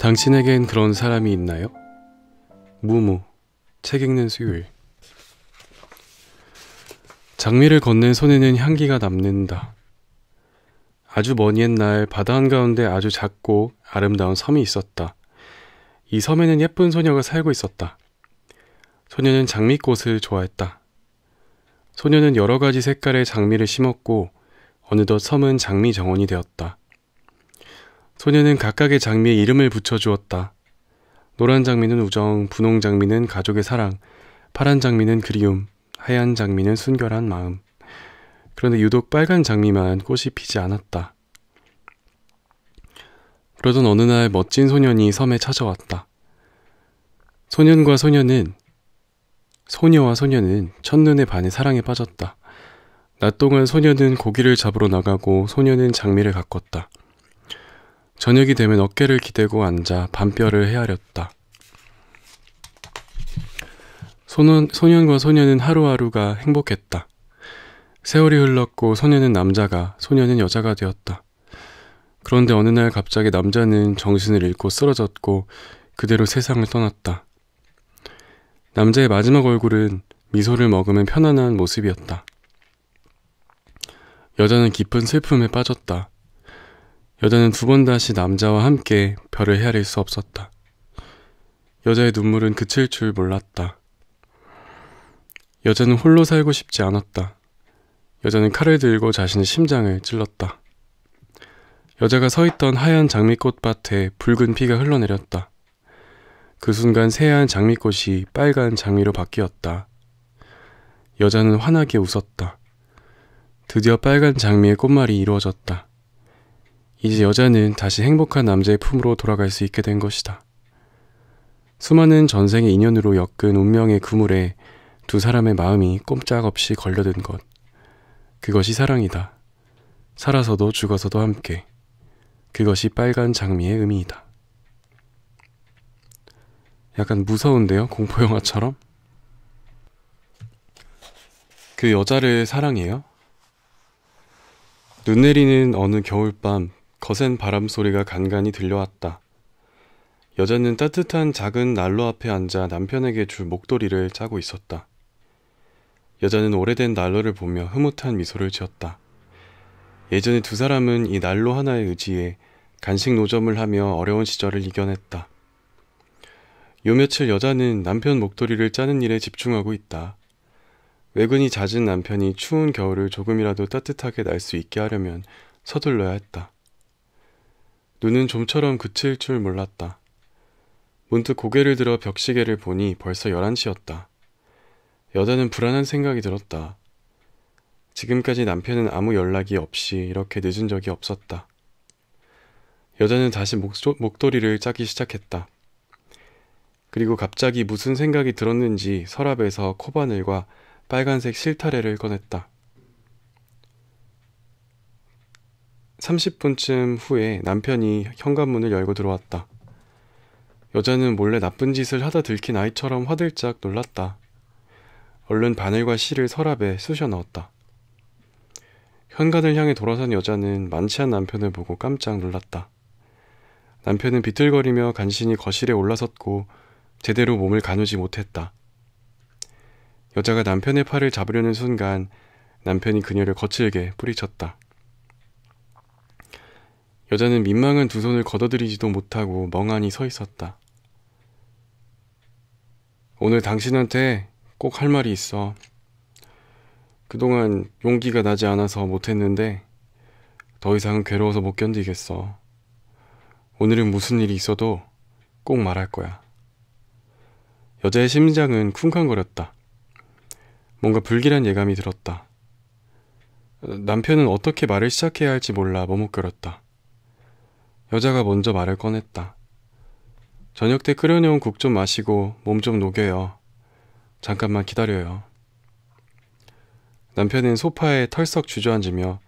당신에겐 그런 사람이 있나요? 무무, 책 읽는 수요일. 장미를 건넨 손에는 향기가 남는다. 아주 먼 옛날 바다 한가운데 아주 작고 아름다운 섬이 있었다. 이 섬에는 예쁜 소녀가 살고 있었다. 소녀는 장미꽃을 좋아했다. 소녀는 여러 가지 색깔의 장미를 심었고 어느덧 섬은 장미 정원이 되었다. 소녀는 각각의 장미에 이름을 붙여주었다. 노란 장미는 우정, 분홍 장미는 가족의 사랑, 파란 장미는 그리움, 하얀 장미는 순결한 마음. 그런데 유독 빨간 장미만 꽃이 피지 않았다. 그러던 어느 날 멋진 소년이 섬에 찾아왔다. 소녀와 소녀는 첫눈에 반해 사랑에 빠졌다. 낮 동안 소녀는 고기를 잡으러 나가고 소녀는 장미를 가꿨다. 저녁이 되면 어깨를 기대고 앉아 밤별을 헤아렸다. 소년과 소녀는 하루하루가 행복했다. 세월이 흘렀고 소년은 남자가, 소녀는 여자가 되었다. 그런데 어느 날 갑자기 남자는 정신을 잃고 쓰러졌고 그대로 세상을 떠났다. 남자의 마지막 얼굴은 미소를 머금은 편안한 모습이었다. 여자는 깊은 슬픔에 빠졌다. 여자는 두 번 다시 남자와 함께 별을 헤아릴 수 없었다. 여자의 눈물은 그칠 줄 몰랐다. 여자는 홀로 살고 싶지 않았다. 여자는 칼을 들고 자신의 심장을 찔렀다. 여자가 서 있던 하얀 장미꽃밭에 붉은 피가 흘러내렸다. 그 순간 새하얀 장미꽃이 빨간 장미로 바뀌었다. 여자는 환하게 웃었다. 드디어 빨간 장미의 꽃말이 이루어졌다. 이제 여자는 다시 행복한 남자의 품으로 돌아갈 수 있게 된 것이다. 수많은 전생의 인연으로 엮은 운명의 그물에 두 사람의 마음이 꼼짝없이 걸려든 것. 그것이 사랑이다. 살아서도 죽어서도 함께. 그것이 빨간 장미의 의미이다. 약간 무서운데요? 공포영화처럼? 그 여자를 사랑해요? 눈 내리는 어느 겨울밤 거센 바람 소리가 간간히 들려왔다. 여자는 따뜻한 작은 난로 앞에 앉아 남편에게 줄 목도리를 짜고 있었다. 여자는 오래된 난로를 보며 흐뭇한 미소를 지었다. 예전에 두 사람은 이 난로 하나에 의지해 간식 노점을 하며 어려운 시절을 이겨냈다. 요 며칠 여자는 남편 목도리를 짜는 일에 집중하고 있다. 외근이 잦은 남편이 추운 겨울을 조금이라도 따뜻하게 날 수 있게 하려면 서둘러야 했다. 눈은 좀처럼 그칠 줄 몰랐다. 문득 고개를 들어 벽시계를 보니 벌써 11시였다. 여자는 불안한 생각이 들었다. 지금까지 남편은 아무 연락이 없이 이렇게 늦은 적이 없었다. 여자는 다시 목도리를 짜기 시작했다. 그리고 갑자기 무슨 생각이 들었는지 서랍에서 코바늘과 빨간색 실타래를 꺼냈다. 30분쯤 후에 남편이 현관문을 열고 들어왔다. 여자는 몰래 나쁜 짓을 하다 들킨 아이처럼 화들짝 놀랐다. 얼른 바늘과 실을 서랍에 쑤셔 넣었다. 현관을 향해 돌아선 여자는 만취한 남편을 보고 깜짝 놀랐다. 남편은 비틀거리며 간신히 거실에 올라섰고 제대로 몸을 가누지 못했다. 여자가 남편의 팔을 잡으려는 순간 남편이 그녀를 거칠게 뿌리쳤다. 여자는 민망한 두 손을 걷어들이지도 못하고 멍하니 서 있었다. 오늘 당신한테 꼭 할 말이 있어. 그동안 용기가 나지 않아서 못했는데 더 이상은 괴로워서 못 견디겠어. 오늘은 무슨 일이 있어도 꼭 말할 거야. 여자의 심장은 쿵쾅거렸다. 뭔가 불길한 예감이 들었다. 남편은 어떻게 말을 시작해야 할지 몰라 머뭇거렸다. 여자가 먼저 말을 꺼냈다. 저녁 때 끓여놓은 국 좀 마시고 몸 좀 녹여요. 잠깐만 기다려요. 남편은 소파에 털썩 주저앉으며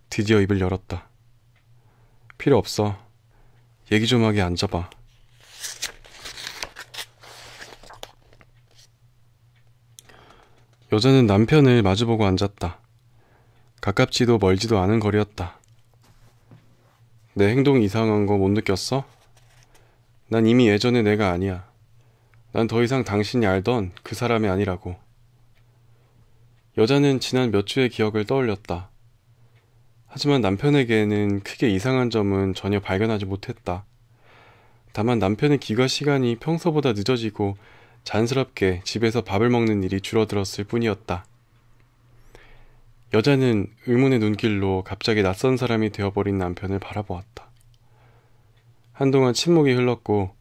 드디어 입을 열었다. 필요 없어. 얘기 좀 하게 앉아봐. 여자는 남편을 마주보고 앉았다. 가깝지도 멀지도 않은 거리였다. 내 행동이 이상한 거 못 느꼈어? 난 이미 예전의 내가 아니야. 난 더 이상 당신이 알던 그 사람이 아니라고. 여자는 지난 몇 주의 기억을 떠올렸다. 하지만 남편에게는 크게 이상한 점은 전혀 발견하지 못했다. 다만 남편의 귀가 시간이 평소보다 늦어지고 자연스럽게 집에서 밥을 먹는 일이 줄어들었을 뿐이었다. 여자는 의문의 눈길로 갑자기 낯선 사람이 되어버린 남편을 바라보았다. 한동안 침묵이 흘렀고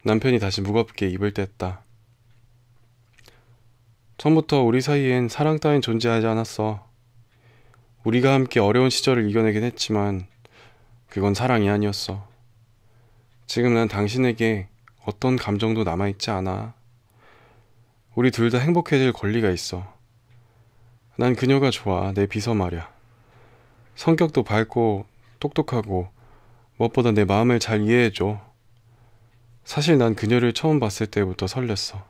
남편이 다시 무겁게 입을 뗐다. 처음부터 우리 사이엔 사랑 따윈 존재하지 않았어. 우리가 함께 어려운 시절을 이겨내긴 했지만 그건 사랑이 아니었어. 지금 난 당신에게 어떤 감정도 남아있지 않아. 우리 둘 다 행복해질 권리가 있어. 난 그녀가 좋아, 내 비서 말야. 성격도 밝고 똑똑하고 무엇보다 내 마음을 잘 이해해줘. 사실 난 그녀를 처음 봤을 때부터 설렜어.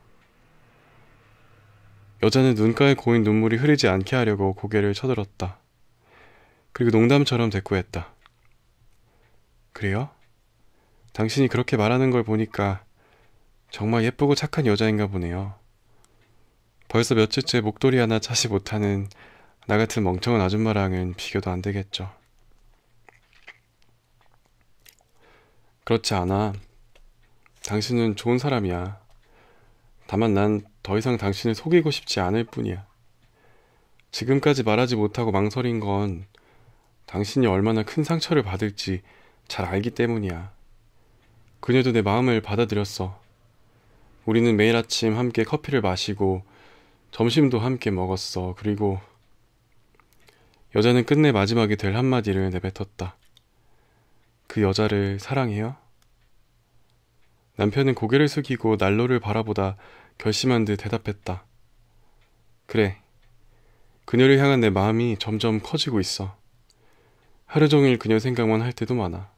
여자는 눈가에 고인 눈물이 흐르지 않게 하려고 고개를 쳐들었다. 그리고 농담처럼 대꾸했다. 그래요? 당신이 그렇게 말하는 걸 보니까 정말 예쁘고 착한 여자인가 보네요. 벌써 며칠째 목도리 하나 차지 못하는 나 같은 멍청한 아줌마랑은 비교도 안 되겠죠. 그렇지 않아. 당신은 좋은 사람이야. 다만 난 더 이상 당신을 속이고 싶지 않을 뿐이야. 지금까지 말하지 못하고 망설인 건 당신이 얼마나 큰 상처를 받을지 잘 알기 때문이야. 그녀도 내 마음을 받아들였어. 우리는 매일 아침 함께 커피를 마시고 점심도 함께 먹었어. 그리고 여자는 끝내 마지막이 될 한마디를 내뱉었다. 그 여자를 사랑해요? 남편은 고개를 숙이고 난로를 바라보다 결심한 듯 대답했다. 그래. 그녀를 향한 내 마음이 점점 커지고 있어. 하루 종일 그녀 생각만 할 때도 많아.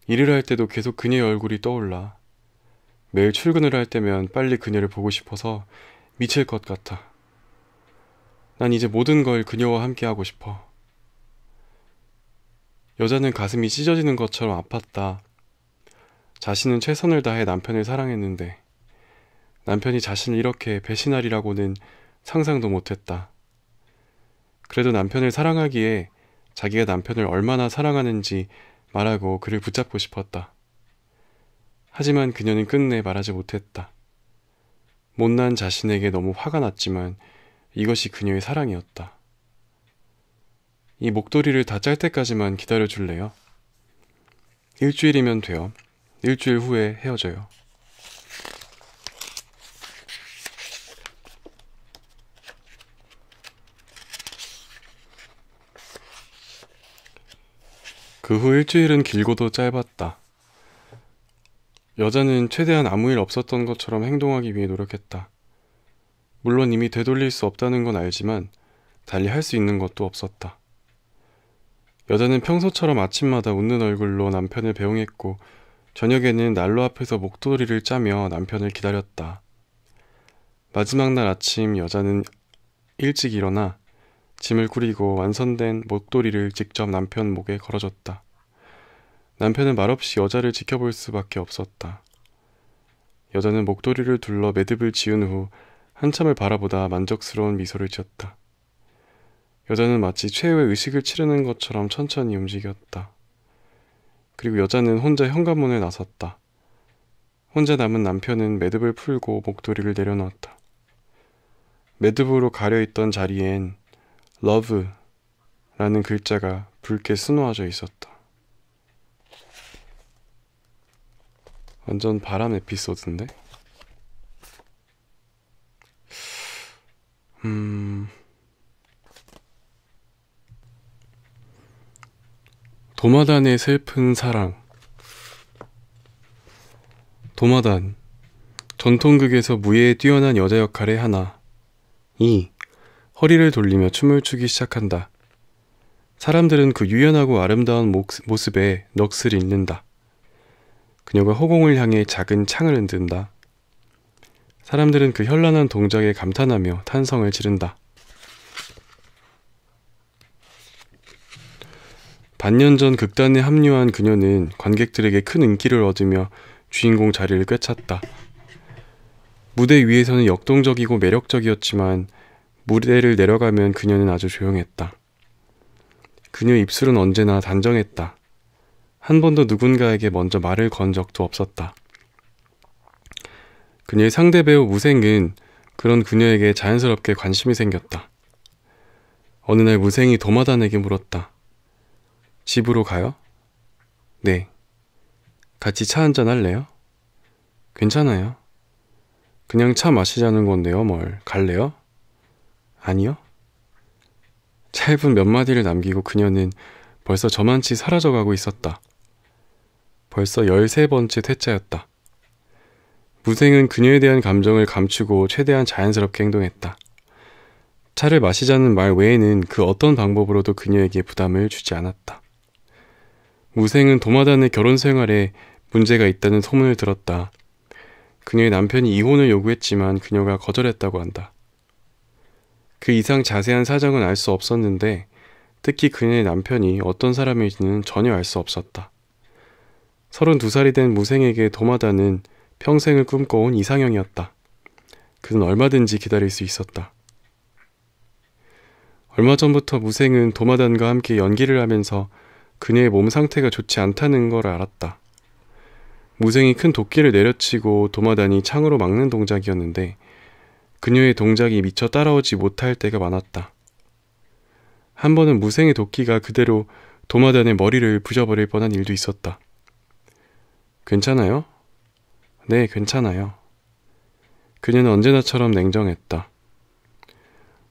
일을 할 때도 계속 그녀의 얼굴이 떠올라. 매일 출근을 할 때면 빨리 그녀를 보고 싶어서 미칠 것 같아. 난 이제 모든 걸 그녀와 함께 하고 싶어. 여자는 가슴이 찢어지는 것처럼 아팠다. 자신은 최선을 다해 남편을 사랑했는데 남편이 자신을 이렇게 배신하리라고는 상상도 못했다. 그래도 남편을 사랑하기에 자기가 남편을 얼마나 사랑하는지 말하고 그를 붙잡고 싶었다. 하지만 그녀는 끝내 말하지 못했다. 못난 자신에게 너무 화가 났지만 이것이 그녀의 사랑이었다. 이 목도리를 다 짤 때까지만 기다려줄래요? 일주일이면 돼요. 일주일 후에 헤어져요. 그 후 일주일은 길고도 짧았다. 여자는 최대한 아무 일 없었던 것처럼 행동하기 위해 노력했다. 물론 이미 되돌릴 수 없다는 건 알지만 달리 할 수 있는 것도 없었다. 여자는 평소처럼 아침마다 웃는 얼굴로 남편을 배웅했고 저녁에는 난로 앞에서 목도리를 짜며 남편을 기다렸다. 마지막 날 아침 여자는 일찍 일어나 짐을 꾸리고 완성된 목도리를 직접 남편 목에 걸어줬다. 남편은 말없이 여자를 지켜볼 수밖에 없었다. 여자는 목도리를 둘러 매듭을 지은 후 한참을 바라보다 만족스러운 미소를 지었다. 여자는 마치 최후의 의식을 치르는 것처럼 천천히 움직였다. 그리고 여자는 혼자 현관문에 나섰다. 혼자 남은 남편은 매듭을 풀고 목도리를 내려놓았다. 매듭으로 가려있던 자리엔 러브라는 글자가 붉게 수놓아져 있었다. 완전 바람 에피소드인데? 도마단의 슬픈 사랑. 도마단. 전통극에서 무예에 뛰어난 여자 역할의 하나. 2. 허리를 돌리며 춤을 추기 시작한다. 사람들은 그 유연하고 아름다운 모습에 넋을 잃는다. 그녀가 허공을 향해 작은 창을 흔든다. 사람들은 그 현란한 동작에 감탄하며 탄성을 지른다. 반년 전 극단에 합류한 그녀는 관객들에게 큰 인기를 얻으며 주인공 자리를 꿰찼다. 무대 위에서는 역동적이고 매력적이었지만 무대를 내려가면 그녀는 아주 조용했다. 그녀의 입술은 언제나 단정했다. 한 번도 누군가에게 먼저 말을 건 적도 없었다. 그녀의 상대 배우 무생은 그런 그녀에게 자연스럽게 관심이 생겼다. 어느 날 무생이 도마단에게 물었다. 집으로 가요? 네. 같이 차 한잔 할래요? 괜찮아요. 그냥 차 마시자는 건데요, 뭘. 갈래요? 아니요. 짧은 몇 마디를 남기고 그녀는 벌써 저만치 사라져가고 있었다. 벌써 13번째 퇴짜였다. 무생은 그녀에 대한 감정을 감추고 최대한 자연스럽게 행동했다. 차를 마시자는 말 외에는 그 어떤 방법으로도 그녀에게 부담을 주지 않았다. 무생은 도마단의 결혼 생활에 문제가 있다는 소문을 들었다. 그녀의 남편이 이혼을 요구했지만 그녀가 거절했다고 한다. 그 이상 자세한 사정은 알 수 없었는데 특히 그녀의 남편이 어떤 사람인지는 전혀 알 수 없었다. 32살이 된 무생에게 도마단은 평생을 꿈꿔온 이상형이었다. 그는 얼마든지 기다릴 수 있었다. 얼마 전부터 무생은 도마단과 함께 연기를 하면서 그녀의 몸 상태가 좋지 않다는 걸 알았다. 무생이 큰 도끼를 내려치고 도마단이 창으로 막는 동작이었는데 그녀의 동작이 미처 따라오지 못할 때가 많았다. 한 번은 무생의 도끼가 그대로 도마단의 머리를 부셔버릴 뻔한 일도 있었다. 괜찮아요? 네, 괜찮아요. 그녀는 언제나처럼 냉정했다.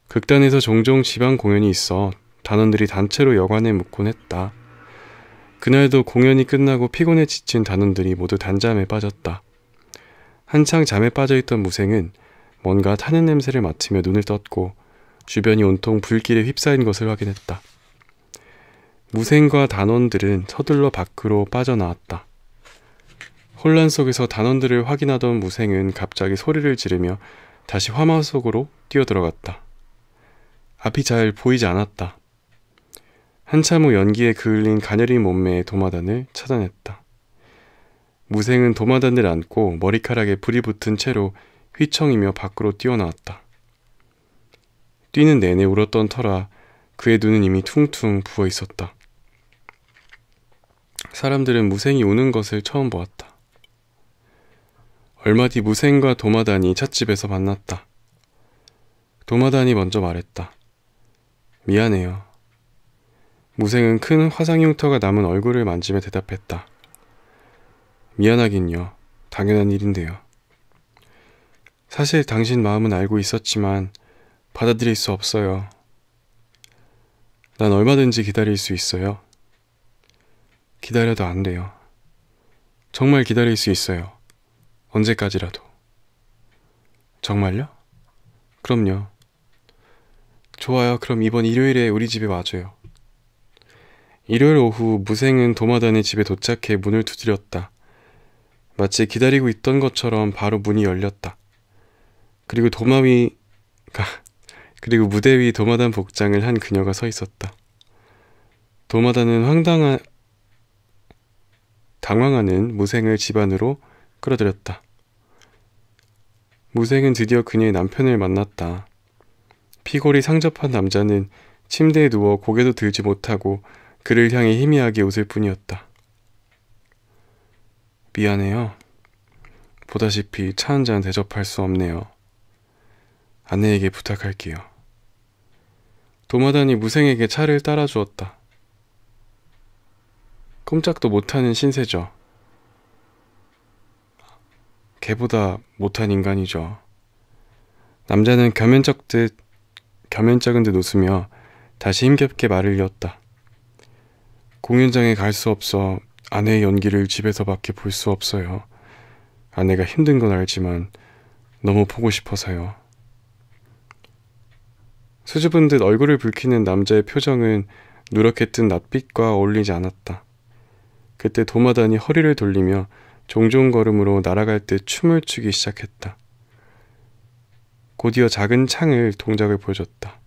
극단에서 종종 지방 공연이 있어 단원들이 단체로 여관에 묵곤 했다. 그날도 공연이 끝나고 피곤에 지친 단원들이 모두 단잠에 빠졌다. 한창 잠에 빠져있던 무생은 뭔가 타는 냄새를 맡으며 눈을 떴고 주변이 온통 불길에 휩싸인 것을 확인했다. 무생과 단원들은 서둘러 밖으로 빠져나왔다. 혼란 속에서 단원들을 확인하던 무생은 갑자기 소리를 지르며 다시 화마 속으로 뛰어들어갔다. 앞이 잘 보이지 않았다. 한참 후 연기에 그을린 가녀린 몸매의 도마단을 찾아냈다. 무생은 도마단을 안고 머리카락에 불이 붙은 채로 휘청이며 밖으로 뛰어나왔다. 뛰는 내내 울었던 터라 그의 눈은 이미 퉁퉁 부어 있었다. 사람들은 무생이 우는 것을 처음 보았다. 얼마 뒤 무생과 도마단이 찻집에서 만났다. 도마단이 먼저 말했다. 미안해요. 무생은 큰 화상 흉터가 남은 얼굴을 만지며 대답했다. 미안하긴요. 당연한 일인데요. 사실 당신 마음은 알고 있었지만 받아들일 수 없어요. 난 얼마든지 기다릴 수 있어요. 기다려도 안 돼요. 정말 기다릴 수 있어요. 언제까지라도. 정말요? 그럼요. 좋아요. 그럼 이번 일요일에 우리 집에 와줘요. 일요일 오후 무생은 도마단의 집에 도착해 문을 두드렸다. 마치 기다리고 있던 것처럼 바로 문이 열렸다. 그리고 그리고 무대 위 도마단 복장을 한 그녀가 서 있었다. 도마단은 당황하는 무생을 집 안으로 끌어들였다. 무생은 드디어 그녀의 남편을 만났다. 피골이 상접한 남자는 침대에 누워 고개도 들지 못하고 그를 향해 희미하게 웃을 뿐이었다. 미안해요. 보다시피 차 한잔 대접할 수 없네요. 아내에게 부탁할게요. 도마단이 무생에게 차를 따라주었다. 꼼짝도 못하는 신세죠. 개보다 못한 인간이죠. 남자는 겸연쩍은 듯 웃으며 다시 힘겹게 말을 이었다. 공연장에 갈 수 없어 아내의 연기를 집에서밖에 볼 수 없어요. 아내가 힘든 건 알지만 너무 보고 싶어서요. 수줍은 듯 얼굴을 붉히는 남자의 표정은 누렇게 뜬 낯빛과 어울리지 않았다. 그때 도마단이 허리를 돌리며 종종 걸음으로 날아갈 듯 춤을 추기 시작했다. 곧이어 작은 창을 동작을 보여줬다.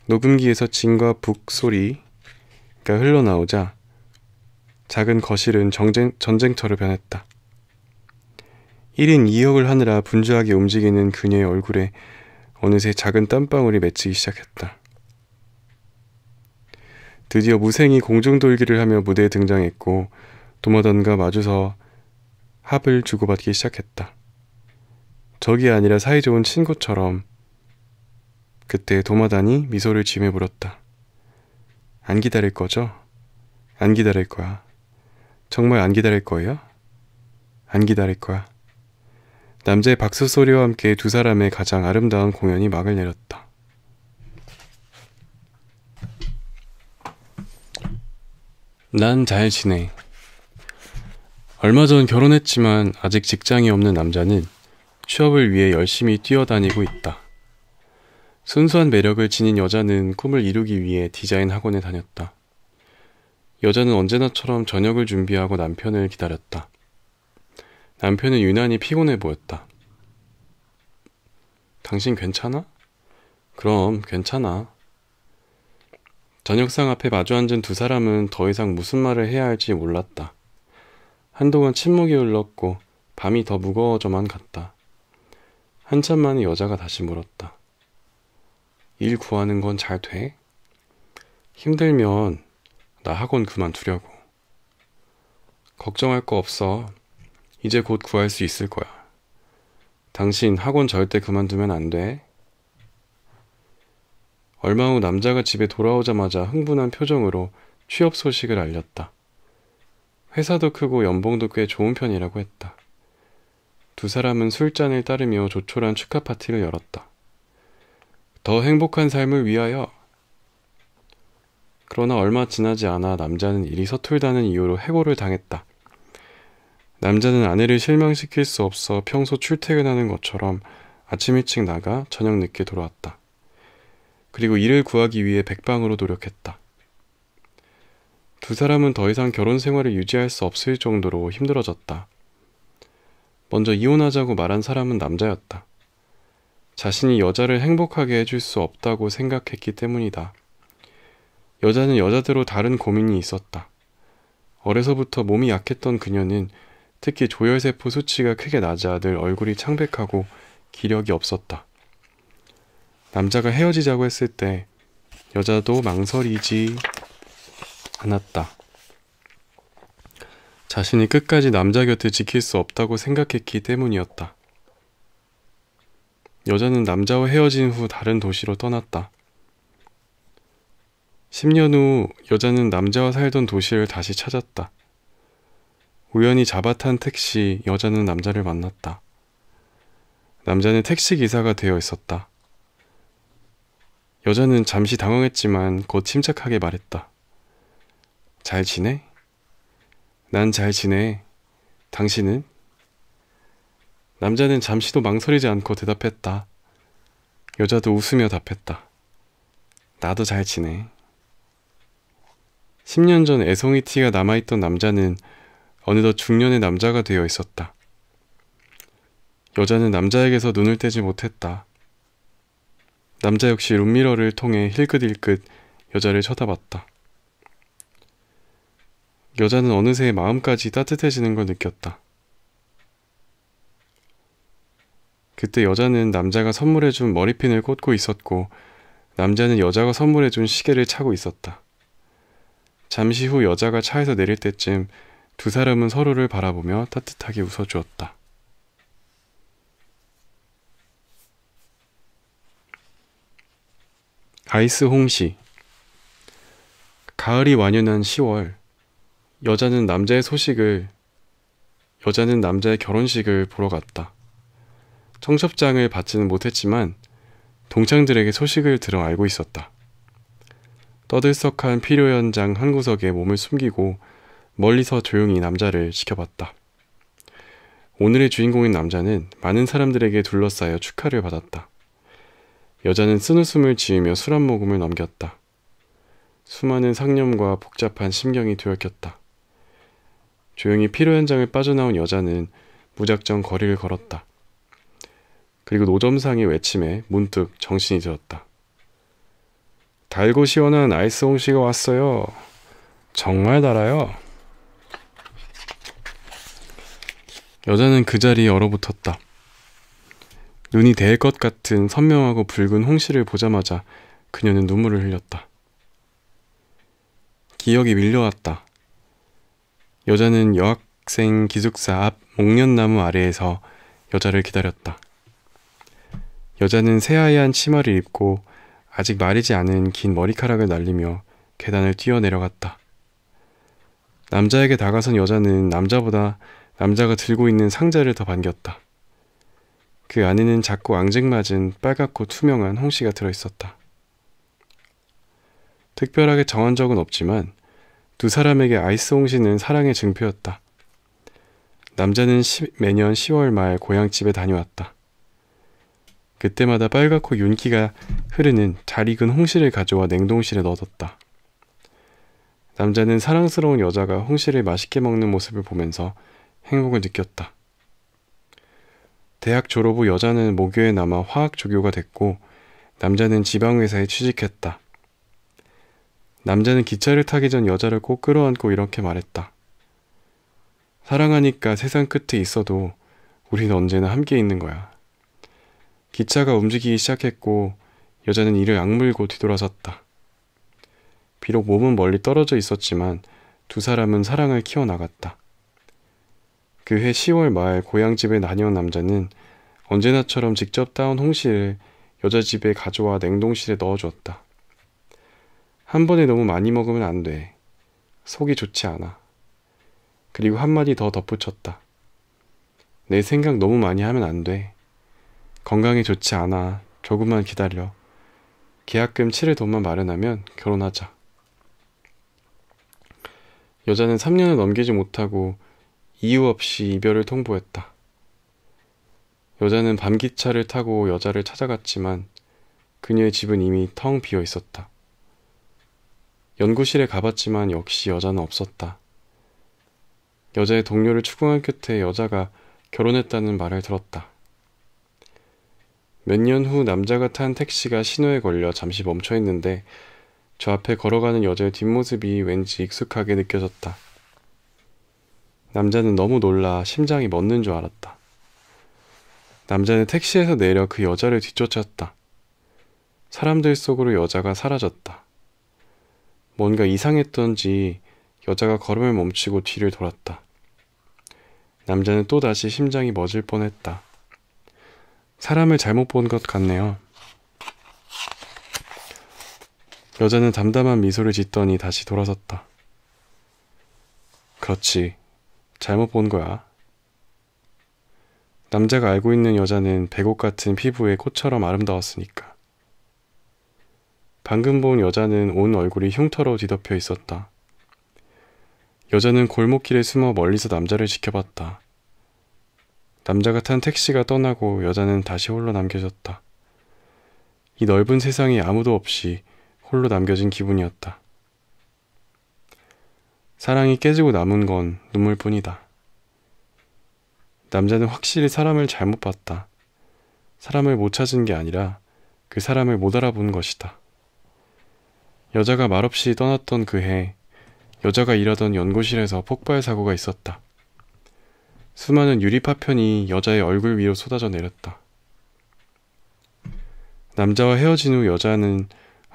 녹음기에서 진과 북 소리가 흘러나오자 작은 거실은 전쟁터로 변했다. 1인 2역을 하느라 분주하게 움직이는 그녀의 얼굴에 어느새 작은 땀방울이 맺히기 시작했다. 드디어 무생이 공중돌기를 하며 무대에 등장했고 도마단과 마주서 합을 주고받기 시작했다. 적이 아니라 사이좋은 친구처럼. 그때 도마단이 미소를 지으며 물었다. 안 기다릴 거죠? 안 기다릴 거야. 정말 안 기다릴 거예요? 안 기다릴 거야. 남자의 박수 소리와 함께 두 사람의 가장 아름다운 공연이 막을 내렸다. 난 잘 지내. 얼마 전 결혼했지만 아직 직장이 없는 남자는 취업을 위해 열심히 뛰어다니고 있다. 순수한 매력을 지닌 여자는 꿈을 이루기 위해 디자인 학원에 다녔다. 여자는 언제나처럼 저녁을 준비하고 남편을 기다렸다. 남편은 유난히 피곤해 보였다. 당신 괜찮아? 그럼 괜찮아. 저녁상 앞에 마주 앉은 두 사람은 더 이상 무슨 말을 해야 할지 몰랐다. 한동안 침묵이 흘렀고 밤이 더 무거워져만 갔다. 한참 만에 여자가 다시 물었다. 일 구하는 건 잘 돼? 힘들면 나 학원 그만두려고. 걱정할 거 없어. 이제 곧 구할 수 있을 거야. 당신 학원 절대 그만두면 안 돼. 얼마 후 남자가 집에 돌아오자마자 흥분한 표정으로 취업 소식을 알렸다. 회사도 크고 연봉도 꽤 좋은 편이라고 했다. 두 사람은 술잔을 따르며 조촐한 축하 파티를 열었다. 더 행복한 삶을 위하여. 그러나 얼마 지나지 않아 남자는 일이 서툴다는 이유로 해고를 당했다. 남자는 아내를 실망시킬 수 없어 평소 출퇴근하는 것처럼 아침 일찍 나가 저녁 늦게 돌아왔다. 그리고 일을 구하기 위해 백방으로 노력했다. 두 사람은 더 이상 결혼 생활을 유지할 수 없을 정도로 힘들어졌다. 먼저 이혼하자고 말한 사람은 남자였다. 자신이 여자를 행복하게 해줄 수 없다고 생각했기 때문이다. 여자는 여자대로 다른 고민이 있었다. 어려서부터 몸이 약했던 그녀는 특히 조혈세포 수치가 크게 낮아 늘 얼굴이 창백하고 기력이 없었다. 남자가 헤어지자고 했을 때 여자도 망설이지 않았다. 자신이 끝까지 남자 곁을 지킬 수 없다고 생각했기 때문이었다. 여자는 남자와 헤어진 후 다른 도시로 떠났다. 10년 후 여자는 남자와 살던 도시를 다시 찾았다. 우연히 잡아탄 택시 여자는 남자를 만났다. 남자는 택시기사가 되어 있었다. 여자는 잠시 당황했지만 곧 침착하게 말했다. 잘 지내? 난 잘 지내. 당신은? 남자는 잠시도 망설이지 않고 대답했다. 여자도 웃으며 답했다. 나도 잘 지내. 10년 전 애송이 티가 남아있던 남자는 어느덧 중년의 남자가 되어 있었다. 여자는 남자에게서 눈을 떼지 못했다. 남자 역시 룸미러를 통해 힐끗힐끗 여자를 쳐다봤다. 여자는 어느새 마음까지 따뜻해지는 걸 느꼈다. 그때 여자는 남자가 선물해준 머리핀을 꽂고 있었고 남자는 여자가 선물해준 시계를 차고 있었다. 잠시 후 여자가 차에서 내릴 때쯤 두 사람은 서로를 바라보며 따뜻하게 웃어주었다. 아이스 홍시. 가을이 완연한 10월. 여자는 남자의 결혼식을 보러 갔다. 청첩장을 받지는 못했지만 동창들에게 소식을 들어 알고 있었다. 떠들썩한 피로 현장 한 구석에 몸을 숨기고 멀리서 조용히 남자를 지켜봤다. 오늘의 주인공인 남자는 많은 사람들에게 둘러싸여 축하를 받았다. 여자는 쓴웃음을 지으며 술 한 모금을 넘겼다. 수많은 상념과 복잡한 심경이 뒤엉켰다. 조용히 피로 현장을 빠져나온 여자는 무작정 거리를 걸었다. 그리고 노점상의 외침에 문득 정신이 들었다. 달고 시원한 아이스 홍시가 왔어요. 정말 달아요. 여자는 그 자리에 얼어붙었다. 눈이 데일 것 같은 선명하고 붉은 홍시를 보자마자 그녀는 눈물을 흘렸다. 기억이 밀려왔다. 여자는 여학생 기숙사 앞 목련나무 아래에서 여자를 기다렸다. 여자는 새하얀 치마를 입고 아직 마르지 않은 긴 머리카락을 날리며 계단을 뛰어내려갔다. 남자에게 다가선 여자는 남자가 들고 있는 상자를 더 반겼다. 그 안에는 작고 앙증맞은 빨갛고 투명한 홍시가 들어있었다. 특별하게 정한 적은 없지만 두 사람에게 아이스 홍시는 사랑의 증표였다. 남자는 매년 10월 말 고향집에 다녀왔다. 그때마다 빨갛고 윤기가 흐르는 잘 익은 홍시를 가져와 냉동실에 넣어뒀다. 남자는 사랑스러운 여자가 홍시를 맛있게 먹는 모습을 보면서 행복을 느꼈다. 대학 졸업 후 여자는 모교에 남아 화학 조교가 됐고 남자는 지방회사에 취직했다. 남자는 기차를 타기 전 여자를 꼭 끌어안고 이렇게 말했다. 사랑하니까 세상 끝에 있어도 우린 언제나 함께 있는 거야. 기차가 움직이기 시작했고 여자는 이를 악물고 뒤돌아섰다. 비록 몸은 멀리 떨어져 있었지만 두 사람은 사랑을 키워나갔다. 그해 10월 말 고향집에 다녀온 남자는 언제나처럼 직접 따온 홍시를 여자 집에 가져와 냉동실에 넣어주었다. 한 번에 너무 많이 먹으면 안 돼. 속이 좋지 않아. 그리고 한마디 더 덧붙였다. 내 생각 너무 많이 하면 안 돼. 건강에 좋지 않아. 조금만 기다려. 계약금 치를 돈만 마련하면 결혼하자. 여자는 3년을 넘기지 못하고 이유 없이 이별을 통보했다. 여자는 밤기차를 타고 여자를 찾아갔지만 그녀의 집은 이미 텅 비어 있었다. 연구실에 가봤지만 역시 여자는 없었다. 여자의 동료를 추궁한 끝에 여자가 결혼했다는 말을 들었다. 몇 년 후 남자가 탄 택시가 신호에 걸려 잠시 멈춰 있는데 저 앞에 걸어가는 여자의 뒷모습이 왠지 익숙하게 느껴졌다. 남자는 너무 놀라 심장이 멎는 줄 알았다. 남자는 택시에서 내려 그 여자를 뒤쫓았다. 사람들 속으로 여자가 사라졌다. 뭔가 이상했던지 여자가 걸음을 멈추고 뒤를 돌았다. 남자는 또다시 심장이 멎을 뻔했다. 사람을 잘못 본 것 같네요. 여자는 담담한 미소를 짓더니 다시 돌아섰다. 그렇지. 잘못 본 거야. 남자가 알고 있는 여자는 백옥 같은 피부에 꽃처럼 아름다웠으니까. 방금 본 여자는 온 얼굴이 흉터로 뒤덮여 있었다. 여자는 골목길에 숨어 멀리서 남자를 지켜봤다. 남자가 탄 택시가 떠나고 여자는 다시 홀로 남겨졌다. 이 넓은 세상에 아무도 없이 홀로 남겨진 기분이었다. 사랑이 깨지고 남은 건 눈물뿐이다. 남자는 확실히 사람을 잘못 봤다. 사람을 못 찾은 게 아니라 그 사람을 못 알아본 것이다. 여자가 말없이 떠났던 그 해, 여자가 일하던 연구실에서 폭발 사고가 있었다. 수많은 유리 파편이 여자의 얼굴 위로 쏟아져 내렸다. 남자와 헤어진 후 여자는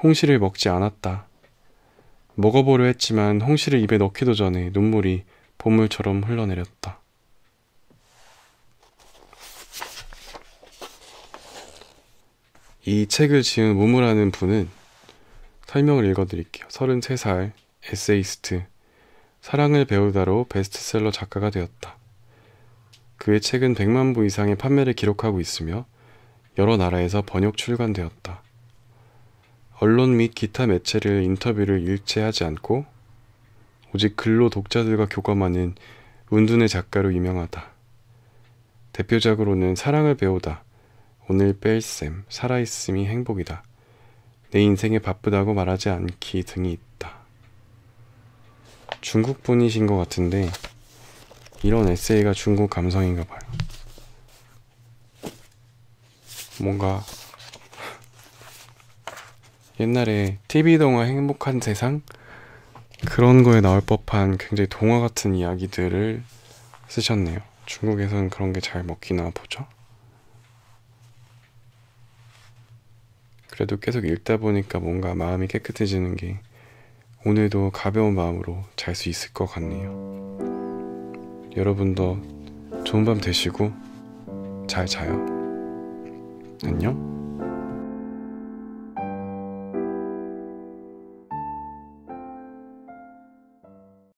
홍시를 먹지 않았다. 먹어보려 했지만 홍시를 입에 넣기도 전에 눈물이 봇물처럼 흘러내렸다. 이 책을 지은 무무라는 분은 설명을 읽어드릴게요. 33살 에세이스트, 사랑을 배우다로 베스트셀러 작가가 되었다. 그의 책은 100만 부 이상의 판매를 기록하고 있으며 여러 나라에서 번역 출간되었다. 언론 및 기타 매체를 인터뷰를 일체하지 않고 오직 글로 독자들과 교감하는 운둔의 작가로 유명하다. 대표작으로는 사랑을 배우다, 오늘 뺄셈, 살아있음이 행복이다, 내 인생에 바쁘다고 말하지 않기 등이 있다. 중국 분이신 것 같은데 이런 에세이가 중국 감성인가 봐요. 뭔가 옛날에 TV동화 행복한 세상? 그런 거에 나올 법한 굉장히 동화 같은 이야기들을 쓰셨네요. 중국에선 그런 게 잘 먹히나 보죠? 그래도 계속 읽다 보니까 뭔가 마음이 깨끗해지는 게 오늘도 가벼운 마음으로 잘 수 있을 것 같네요. 여러분도 좋은 밤 되시고 잘 자요. 안녕?